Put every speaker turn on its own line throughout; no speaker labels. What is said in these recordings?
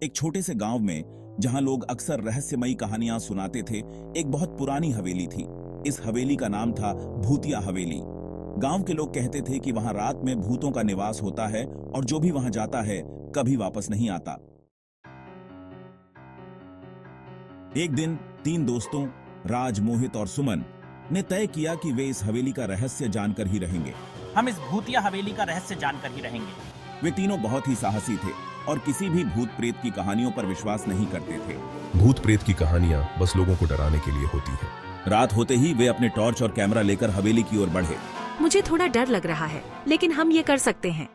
एक छोटे से गांव में, जहां लोग अक्सर रहस्यमयी कहानियां सुनाते थे, एक बहुत पुरानी हवेली थी। इस हवेली का नाम था भूतिया हवेली। गांव के लोग कहते थे कि वहां रात में भूतों का निवास होता है और जो भी वहां जाता है कभी वापस नहीं आता। एक दिन 3 दोस्तों राज, मोहित और सुमन ने तय किया कि वे इस हवेली का रहस्य जानकर ही रहेंगे।
हम इस भूतिया हवेली का रहस्य जानकर ही रहेंगे।
वे तीनों बहुत ही साहसी थे और किसी भी भूत प्रेत की कहानियों पर विश्वास नहीं करते थे।
भूत प्रेत की कहानियां बस लोगों को डराने के लिए होती हैं।
रात होते ही वे अपने टॉर्च और कैमरा लेकर हवेली की ओर बढ़े।
मुझे थोड़ा डर लग रहा है, लेकिन हम ये कर सकते हैं।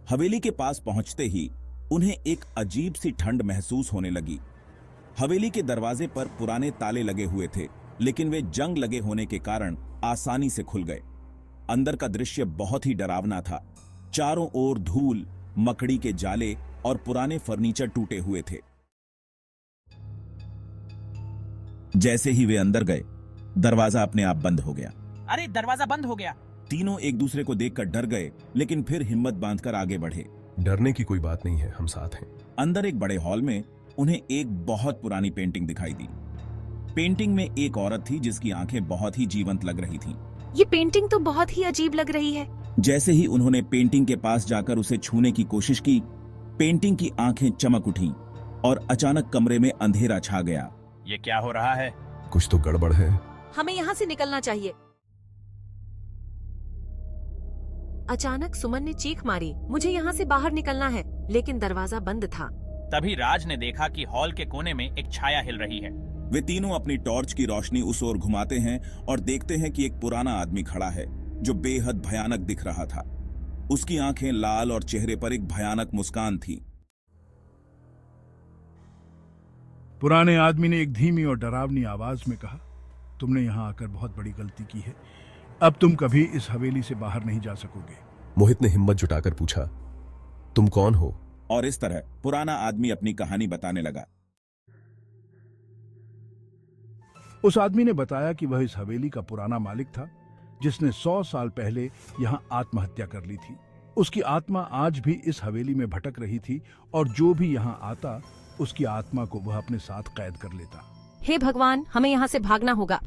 हवेली के पास पहुंचते ही उन्हें एक अजीब सी ठंड महसूस होने लगी। हवेली के दरवाजे पर पुराने ताले लगे हुए थे, लेकिन वे जंग लगे होने के कारण आसानी से खुल गए। अंदर का दृश्य बहुत ही डरावना था। चारों ओर धूल, मकड़ी के जाले और पुराने फर्नीचर टूटे हुए थे। जैसे ही वे अंदर गए, दरवाजा अपने आप बंद हो गया।
अरे, दरवाजा बंद हो गया।
तीनों एक दूसरे को देखकर डर गए, लेकिन फिर हिम्मत बांधकर आगे बढ़े।
डरने की कोई बात नहीं है, हम साथ हैं।
अंदर एक बड़े हॉल में उन्हें एक बहुत पुरानी पेंटिंग दिखाई दी। पेंटिंग में एक औरत थी जिसकी आंखें बहुत ही जीवंत लग रही थीं।
ये पेंटिंग तो बहुत ही अजीब लग रही है।
जैसे ही उन्होंने पेंटिंग के पास जाकर उसे छूने की कोशिश की, पेंटिंग की आंखें चमक उठीं और अचानक कमरे में अंधेरा छा गया।
ये क्या हो रहा है?
कुछ तो गड़बड़ है।
हमें यहाँ से निकलना चाहिए। अचानक सुमन ने चीख मारी, मुझे यहाँ से बाहर निकलना है, लेकिन दरवाजा बंद था।
तभी राज ने देखा कि हॉल के कोने में एक छाया हिल रही है।
वे तीनों अपनी टॉर्च की रोशनी उस ओर घुमाते हैं और देखते हैं कि एक पुराना आदमी खड़ा है जो बेहद भयानक दिख रहा था। उसकी आंखें लाल और चेहरे पर एक भयानक मुस्कान थी।
पुराने आदमी ने एक धीमी और डरावनी आवाज में कहा, तुमने यहाँ आकर बहुत बड़ी गलती की है। अब तुम कभी इस हवेली से बाहर नहीं जा सकोगे।
मोहित ने हिम्मत जुटाकर पूछा, तुम कौन हो?
और इस तरह पुराना आदमी अपनी कहानी बताने लगा।
उस आदमी ने बताया कि वह इस हवेली का पुराना मालिक था, जिसने 100 साल पहले यहाँ आत्महत्या कर ली थी। उसकी आत्मा आज भी इस हवेली में भटक रही थी और जो भी यहाँ आता, उसकी आत्मा को वह अपने साथ कैद कर लेता।
हे भगवान, हमें यहाँ से भागना होगा।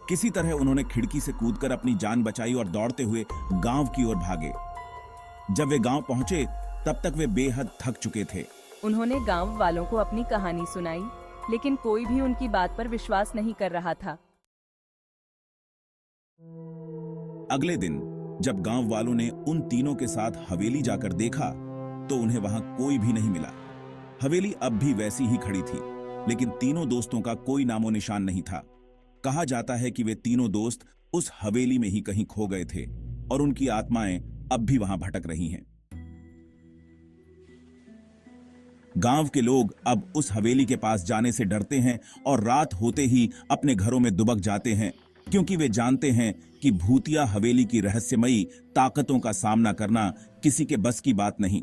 किसी तरह उन्होंने खिड़की से कूदकर अपनी जान बचाई और दौड़ते हुए गांव की ओर भागे। जब वे गांव पहुंचे, तब तक वे बेहद थक चुके थे।
उन्होंने गांव वालों को अपनी कहानी सुनाई, लेकिन कोई भी उनकी बात पर विश्वास नहीं कर रहा था।
अगले दिन जब गांव वालों ने उन तीनों के साथ हवेली जाकर देखा, तो उन्हें वहां कोई भी नहीं मिला। हवेली अब भी वैसी ही खड़ी थी, लेकिन तीनों दोस्तों का कोई नामो निशान नहीं था। कहा जाता है कि वे तीनों दोस्त उस हवेली में ही कहीं खो गए थे और उनकी आत्माएं अब भी वहां भटक रही हैं। गांव के लोग अब उस हवेली के पास जाने से डरते हैं और रात होते ही अपने घरों में दुबक जाते हैं, क्योंकि वे जानते हैं कि भूतिया हवेली की रहस्यमयी ताकतों का सामना करना किसी के बस की बात नहीं।